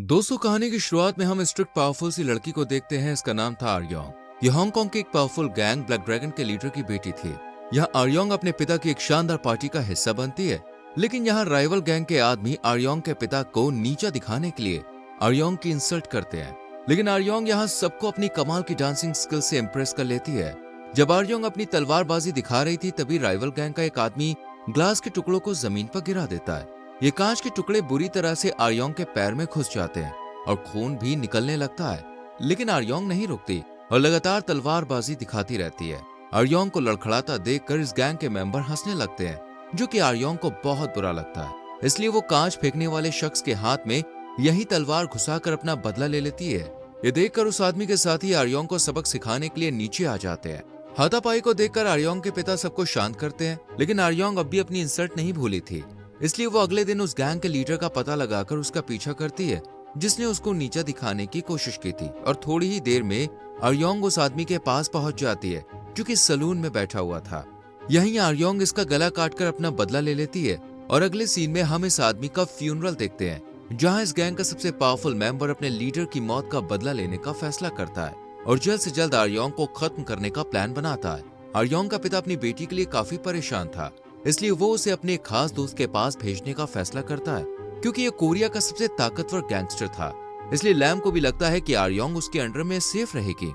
दोस्तों, कहानी की शुरुआत में हम स्ट्रिक्ट पावरफुल सी लड़की को देखते हैं। इसका नाम था आर्योंग। ये हांगकांग की एक पावरफुल गैंग ब्लैक ड्रैगन के लीडर की बेटी थी। यहाँ आर्योंग अपने पिता की एक शानदार पार्टी का हिस्सा बनती है, लेकिन यहाँ राइवल गैंग के आदमी आर्योंग के पिता को नीचा दिखाने के लिए आर्योंग की इंसल्ट करते हैं। लेकिन आर्योंग यहाँ सबको अपनी कमाल की डांसिंग स्किल से इम्प्रेस कर लेती है। जब आर्योंग अपनी तलवारबाजी दिखा रही थी, तभी राइवल गैंग का एक आदमी ग्लास के टुकड़ों को जमीन पर गिरा देता है। ये कांच के टुकड़े बुरी तरह से आर्योंग के पैर में घुस जाते हैं और खून भी निकलने लगता है। लेकिन आर्योंग नहीं रुकती और लगातार तलवारबाजी दिखाती रहती है। आर्योंग को लड़खड़ाता देखकर इस गैंग के मेंबर हंसने लगते हैं, जो कि आर्योंग को बहुत बुरा लगता है। इसलिए वो कांच फेंकने वाले शख्स के हाथ में यही तलवार घुसाकर अपना बदला ले लेती है। ये देखकर उस आदमी के साथी आर्योंग को सबक सिखाने के लिए नीचे आ जाते हैं। हाथापाई को देखकर आर्योंग के पिता सबको शांत करते हैं, लेकिन आर्योंग अब भी अपनी इंसल्ट नहीं भूली थी। इसलिए वो अगले दिन उस गैंग के लीडर का पता लगाकर उसका पीछा करती है, जिसने उसको नीचा दिखाने की कोशिश की थी। और थोड़ी ही देर में आर्योंग उस आदमी के पास पहुंच जाती है, जो कि सलून में बैठा हुआ था। यहीं आर्योंग इसका गला काटकर अपना बदला ले लेती है। और अगले सीन में हम इस आदमी का फ्यूनरल देखते हैं, जहां इस गैंग का सबसे पावरफुल मेंबर अपने लीडर की मौत का बदला लेने का फैसला करता है और जल्द से जल्द आर्योंग को खत्म करने का प्लान बनाता है। आर्योंग का पिता अपनी बेटी के लिए काफी परेशान था, इसलिए वो उसे अपने एक खास दोस्त के पास भेजने का फैसला करता है, क्योंकि ये कोरिया का सबसे ताकतवर गैंगस्टर था। इसलिए लैम को भी लगता है कि आर्योंग उसके अंडर में सेफ रहेगी।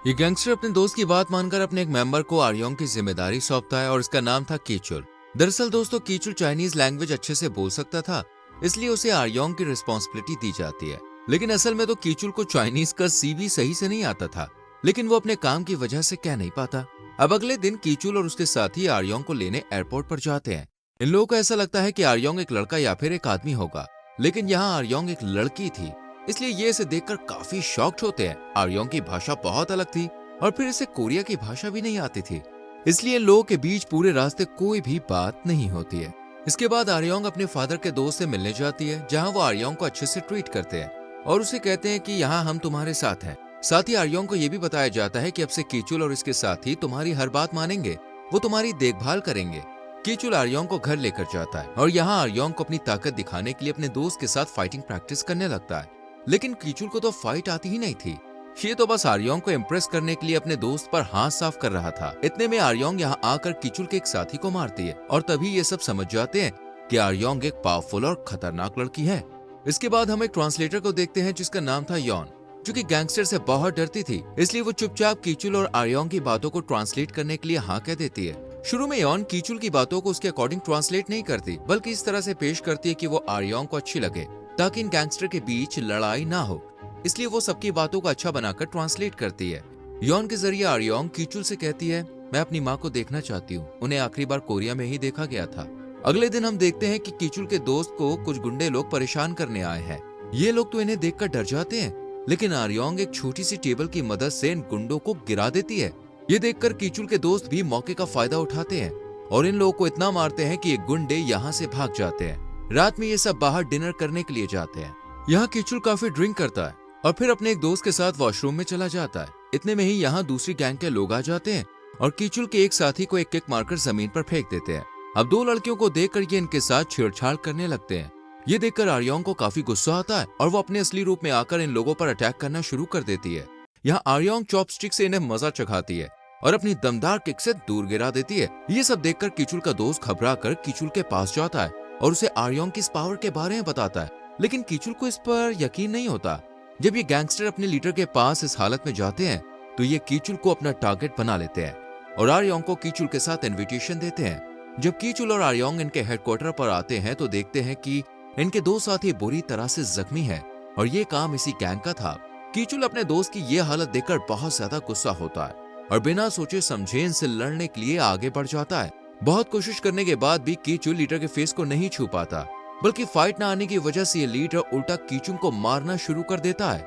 ये गैंगस्टर अपने दोस्त की बात मानकर अपने एक मेंबर को आर्योंग की जिम्मेदारी सौंपता है और इसका नाम था कीचुल। दरअसल दोस्तों, कीचुल चाइनीज लैंग्वेज अच्छे से बोल सकता था, इसलिए उसे आर्योंग की रिस्पॉन्सिबिलिटी दी जाती है। लेकिन असल में तो कीचुल को चाइनीज का सी भी सही से नहीं आता था, लेकिन वो अपने काम की वजह से कह नहीं पाता। अब अगले दिन कीचुल और उसके साथी आर्योंग को लेने एयरपोर्ट पर जाते हैं। इन लोगों को ऐसा लगता है कि आर्योंग एक लड़का या फिर एक आदमी होगा, लेकिन यहाँ आर्योंग एक लड़की थी, इसलिए ये इसे देखकर काफी शॉक्ड होते हैं। आर्योंग की भाषा बहुत अलग थी और फिर इसे कोरिया की भाषा भी नहीं आती थी, इसलिए इन लोगों के बीच पूरे रास्ते कोई भी बात नहीं होती है। इसके बाद आर्योंग अपने फादर के दोस्त से मिलने जाती है, जहाँ वो आर्योंग को अच्छे से ट्रीट करते हैं और उसे कहते हैं कि यहाँ हम तुम्हारे साथ हैं। साथ ही आर्योंग को यह भी बताया जाता है कि अब से कीचुल और इसके साथी तुम्हारी हर बात मानेंगे, वो तुम्हारी देखभाल करेंगे। कीचुल आर्योंग को घर लेकर जाता है और यहाँ आर्योंग को अपनी ताकत दिखाने के लिए अपने दोस्त के साथ फाइटिंग प्रैक्टिस करने लगता है। लेकिन कीचुल को तो फाइट आती ही नहीं थी, ये तो बस आर्योंग को इम्प्रेस करने के लिए अपने दोस्त पर हाथ साफ कर रहा था। इतने में आर्योंग यहाँ आकर कीचुल के एक साथी को मारती है और तभी ये सब समझ जाते हैं कि आर्योंग एक पावरफुल और खतरनाक लड़की है। इसके बाद हम एक ट्रांसलेटर को देखते हैं, जिसका नाम था यॉन, जो कि गैंगस्टर से बहुत डरती थी। इसलिए वो चुपचाप कीचुल और आर्योंग की बातों को ट्रांसलेट करने के लिए हाँ कह देती है। शुरू में यॉन कीचुल की बातों को उसके अकॉर्डिंग ट्रांसलेट नहीं करती, बल्कि इस तरह से पेश करती है कि वो आर्योंग को अच्छी लगे, ताकि इन गैंगस्टर के बीच लड़ाई ना हो। इसलिए वो सबकी बातों को अच्छा बनाकर ट्रांसलेट करती है। यॉन के जरिए आर्योंग कीचुल से कहती है, मैं अपनी माँ को देखना चाहती हूँ, उन्हें आखिरी बार कोरिया में ही देखा गया था। अगले दिन हम देखते हैं कि कीचुल के दोस्त को कुछ गुंडे लोग परेशान करने आए हैं। ये लोग तो इन्हें देखकर डर जाते हैं, लेकिन आर्योंग एक छोटी सी टेबल की मदद से इन गुंडों को गिरा देती है। ये देखकर कीचुल के दोस्त भी मौके का फायदा उठाते हैं और इन लोगों को इतना मारते हैं कि ये गुंडे यहाँ से भाग जाते हैं। रात में ये सब बाहर डिनर करने के लिए जाते हैं। यहाँ कीचुल काफी ड्रिंक करता है और फिर अपने एक दोस्त के साथ वॉशरूम में चला जाता है। इतने में ही यहाँ दूसरी गैंग के लोग आ जाते हैं और कीचुल के एक साथी को एक किक मारकर जमीन पर फेंक देते हैं। अब दो लड़कियों को देखकर ये इनके साथ छेड़छाड़ करने लगते हैं। ये देखकर आर्योंग को काफी गुस्सा आता है और वो अपने असली रूप में आकर इन लोगों पर अटैक करना शुरू कर देती है। यहाँ आर्योंग चॉपस्टिक से इन्हें मजा चखाती है और अपनी दमदार किक से दूर गिरा देती है। ये सब देखकर कीचुल का दोस्त घबराकर कीचुल के पास जाता है और उसे आर्योंग की इस पावर के बारे में बताता है, लेकिन कीचुल को इस पर यकीन नहीं होता। जब ये गैंगस्टर अपने लीडर के पास इस हालत में जाते हैं, तो ये कीचुल को अपना टारगेट बना लेते हैं और आर्योंग को कीचुल के साथ इनविटेशन देते हैं। जब कीचुल और आर्योंग इनके हेडक्वार्टर पर आते हैं, तो देखते हैं कि इनके दो साथी बुरी तरह से जख्मी हैं और ये काम इसी गैंग का था। कीचुल अपने दोस्त की ये हालत देखकर बहुत ज्यादा गुस्सा होता है और बिना सोचे समझे इनसे लड़ने के लिए आगे बढ़ जाता है। बहुत कोशिश करने के बाद भी कीचुल लीडर के फेस को नहीं छू पाता, बल्कि फाइट न आने की वजह से ये लीडर उल्टा कीचुल को मारना शुरू कर देता है।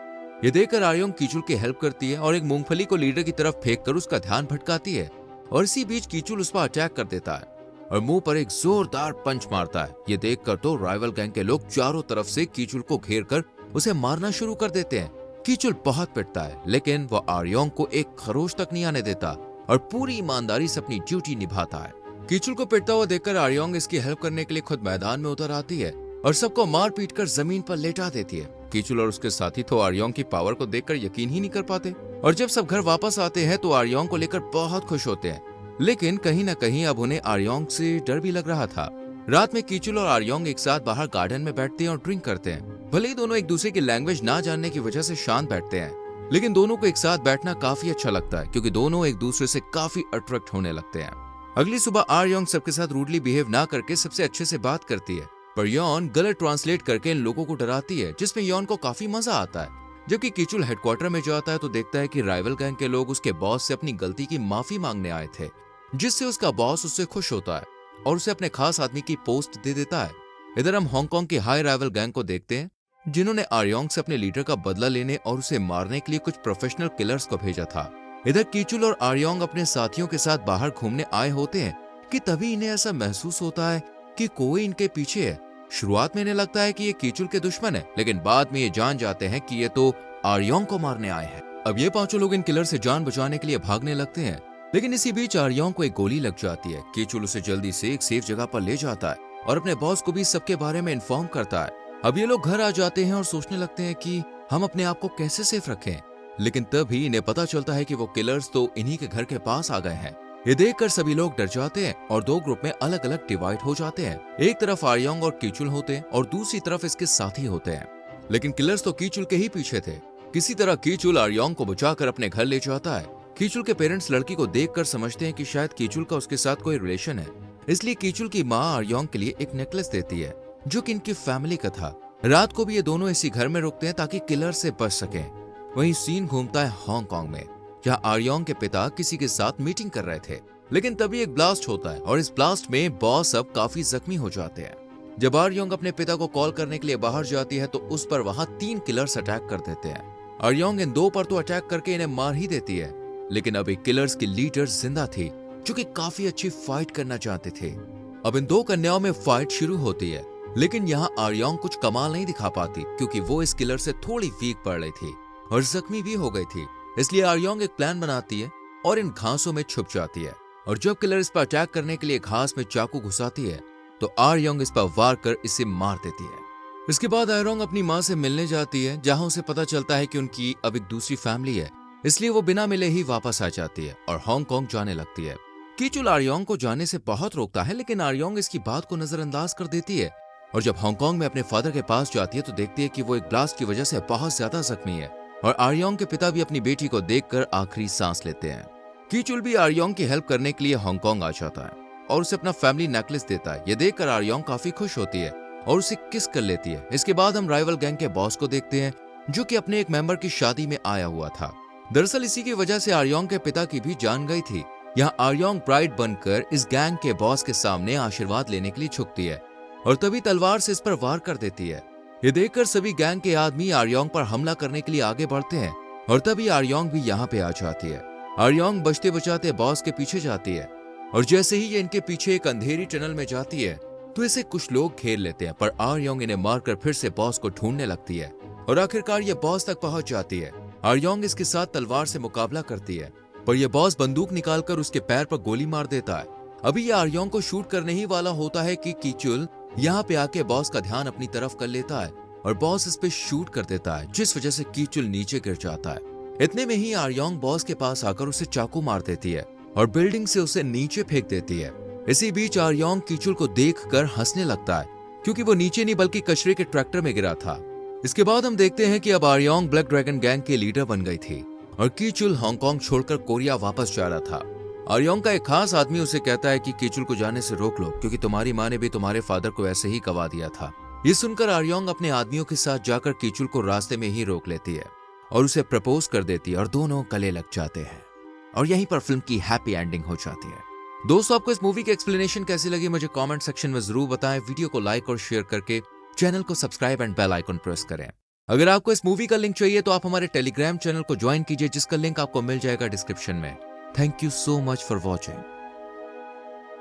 ये देखकर आर्योंग कीचुल की हेल्प करती है और एक मूंगफली को लीडर की तरफ फेंककर उसका ध्यान भटकाती है और इसी बीच कीचुल उस पर अटैक कर देता है और मुंह पर एक जोरदार पंच मारता है। ये देखकर तो राइवल गैंग के लोग चारों तरफ से कीचुल को घेरकर उसे मारना शुरू कर देते हैं। कीचुल बहुत पिटता है, लेकिन वो आर्योंग को एक खरोच तक नहीं आने देता और पूरी ईमानदारी से अपनी ड्यूटी निभाता है। कीचुल को पिटता हुआ देखकर आर्योंग इसकी हेल्प करने के लिए खुद मैदान में उतर आती है और सबको मार पीट कर जमीन पर लेटा देती है। कीचुल और उसके साथी तो आर्योंग की पावर को देखकर यकीन ही नहीं कर पाते और जब सब घर वापस आते हैं तो आर्योंग को लेकर बहुत खुश होते हैं। लेकिन कहीं न कहीं अब उन्हें आर्योंग से डर भी लग रहा था। रात में कीचुल और आर्योंग एक साथ बाहर गार्डन में बैठते हैं और ड्रिंक करते हैं। भले ही दोनों एक दूसरे की लैंग्वेज ना जानने की वजह से शांत बैठते हैं, लेकिन दोनों को एक साथ बैठना काफी अच्छा लगता है क्योंकि दोनों एक दूसरे से काफी अट्रैक्ट होने लगते हैं। अगली सुबह आर्योंग सबके साथ रूडली बिहेव ना करके सबसे अच्छे से बात करती है, पर यॉन गलत ट्रांसलेट करके इन लोगों को डराती है, जिसमें यॉन को काफी मजा आता है। जबकि कीचुल हेडक्वार्टर में जाता है तो देखता है कि राइवल गैंग के लोग उसके बॉस से अपनी गलती की माफी मांगने आए थे, जिससे उसका बॉस उससे खुश होता है और उसे अपने खास आदमी की पोस्ट दे देता है। इधर हम हांगकांग की हाई राइवल गैंग को देखते हैं, जिन्होंने आर्योंग से अपने लीडर का बदला लेने और उसे मारने के लिए कुछ प्रोफेशनल किलर्स को भेजा था। इधर कीचुल और आर्योंग अपने साथियों के साथ बाहर घूमने आए होते हैं कि तभी इन्हें ऐसा महसूस होता है कि कोई इनके पीछे है। शुरुआत में इन्हें लगता है कि ये कीचुल के दुश्मन है, लेकिन बाद में ये जान जाते हैं कि ये तो आर्योंग को मारने आए हैं। अब ये पांचों लोग इन किलर से जान बचाने के लिए भागने लगते हैं, लेकिन इसी बीच आर्योंग को एक गोली लग जाती है। कीचुल उसे जल्दी से एक सेफ जगह पर ले जाता है और अपने बॉस को भी सबके बारे में इन्फॉर्म करता है। अब ये लोग घर आ जाते हैं और सोचने लगते हैं कि हम अपने आप को कैसे सेफ रखें, लेकिन तभी इन्हें पता चलता है कि वो किलर्स तो इन्हीं के घर के पास आ गए हैं। ये देखकर सभी लोग डर जाते हैं और दो ग्रुप में अलग अलग डिवाइड हो जाते हैं। एक तरफ आर्योंग और कीचुल होते हैं और दूसरी तरफ इसके साथी होते हैं, लेकिन किलर्स तो कीचुल के ही पीछे थे। किसी तरह कीचुल आर्योंग को बचाकर अपने घर ले जाता है। कीचुल के पेरेंट्स लड़की को देखकर समझते हैं कि शायद कीचुल का उसके साथ कोई रिलेशन है, इसलिए कीचुल की माँ आर्योंग के लिए एक नेकलेस देती है जो कि इनकी फैमिली का था। रात को भी ये दोनों इसी घर में रुकते हैं ताकि किलर से बच सकें। वहीं सीन घूमता है हांगकांग में, जहाँ आर्योंग के पिता किसी के साथ मीटिंग कर रहे थे, लेकिन तभी एक ब्लास्ट होता है और इस ब्लास्ट में बॉस अब काफी जख्मी हो जाते हैं। जब आर्योंग अपने पिता को कॉल करने के लिए बाहर जाती है तो उस पर वहां 3 किलर्स अटैक कर देते हैं। आर्योंग इन 2 पर तो अटैक करके इन्हें मार ही देती है, लेकिन अभी किलर्स की लीडर जिंदा थी जो कि काफी अच्छी फाइट करना चाहते थे। अब इन 2 कन्याओं में फाइट शुरू होती है, लेकिन यहाँ आर्योंग कुछ कमाल नहीं दिखा पाती क्योंकि वो इस किलर से थोड़ी वीक पड़ रही थी और जख्मी भी हो गई थी। इसलिए आर्योंग एक प्लान बनाती है और इन घासों में छुप जाती है, और जब किलर इस पर अटैक करने के लिए घास में चाकू घुसाती है तो आर्योंग इस पर वार कर इसे मार देती है। इसके बाद आर्योंग अपनी माँ से मिलने जाती है, जहाँ उसे पता चलता है कि उनकी अब एक दूसरी फैमिली है, इसलिए वो बिना मिले ही वापस आ जाती है और हांगकांग जाने लगती है। कीचुल आर्योंग को जाने से बहुत रोकता है, लेकिन आर्योंग इसकी बात को नजरअंदाज कर देती है और जब हांगकांग में अपने फादर के पास जाती है तो देखती है कि वो एक ब्लास्ट की वजह से बहुत ज्यादा जख्मी है और आर्योंग के पिता भी अपनी बेटी को देखकर आखिरी सांस लेते हैं। कीचुल भी आर्योंग की हेल्प करने के लिए हांगकांग आ जाता है और उसे अपना फैमिली नेकलेस देता है। ये देखकर आर्योंग काफी खुश होती है और उसे किस कर लेती है। इसके बाद हम राइवल गैंग के बॉस को देखते हैं जो कि अपने एक मेंबर की शादी में आया हुआ था। दरअसल इसी की वजह से आर्योंग के पिता की भी जान गई थी। यहाँ आर्योंग ब्राइड बनकर इस गैंग के बॉस के सामने आशीर्वाद लेने के लिए झुकती है और तभी तलवार से इस पर वार कर देती है। ये देखकर सभी गैंग के आदमी आर्योंग पर हमला करने के लिए आगे बढ़ते हैं और तभी आर्योंग भी यहाँ पे आ जाती है। आर्योंग बचते बचाते बॉस के पीछे जाती है और जैसे ही ये इनके पीछे एक अंधेरी टनल में जाती है तो इसे कुछ लोग घेर लेते हैं, पर आर्योंग इन्हें मारकर फिर से बॉस को ढूंढने लगती है और आखिरकार ये बॉस तक पहुंच जाती है। आर्योंग इसके साथ तलवार से मुकाबला करती है, पर यह बॉस बंदूक निकालकर उसके पैर पर गोली मार देता है। अभी ये आर्योंग को शूट करने ही वाला होता है कि कीचुल यहाँ पे आके बॉस का ध्यान अपनी तरफ कर लेता है और बॉस इस पे शूट कर देता है, जिस वजह से कीचुल नीचे गिर जाता है। इतने में ही आर्योंग बॉस के पास आकर उसे चाकू मार देती है और बिल्डिंग से उसे नीचे फेंक देती है। इसी बीच आर्योंग कीचुल को देखकर हंसने लगता है क्योंकि वो नीचे नहीं बल्कि कचरे के ट्रैक्टर में गिरा था। इसके बाद हम देखते हैं कि अब आर्योंग ब्लैक ड्रैगन गैंग के लीडर बन गई थी और कीचुल हांगकांग छोड़कर कोरिया वापस जा रहा था। आर्योंग का एक खास आदमी उसे कहता है कि कीचुल को जाने से रोक लो क्योंकि तुम्हारी माँ ने भी तुम्हारे फादर को ऐसे ही गवा दिया था। ये सुनकर आर्योंग अपने आदमियों के साथ जाकर कीचुल को रास्ते में ही रोक लेती है और उसे प्रपोज कर देती है और दोनों गले लग जाते हैं और यहीं पर फिल्म की हैप्पी एंडिंग हो जाती है। दोस्तों, आपको इस मूवी की एक्सप्लेनेशन कैसी लगी मुझे कमेंट सेक्शन में जरूर बताएं। वीडियो को लाइक और शेयर करके चैनल को subscribe and bell icon press करें। अगर आपको इस मूवी का लिंक चाहिए तो आप हमारे टेलीग्राम चैनल को ज्वाइन कीजिए, जिसका लिंक आपको मिल जाएगा डिस्क्रिप्शन में। Thank you so much for watching.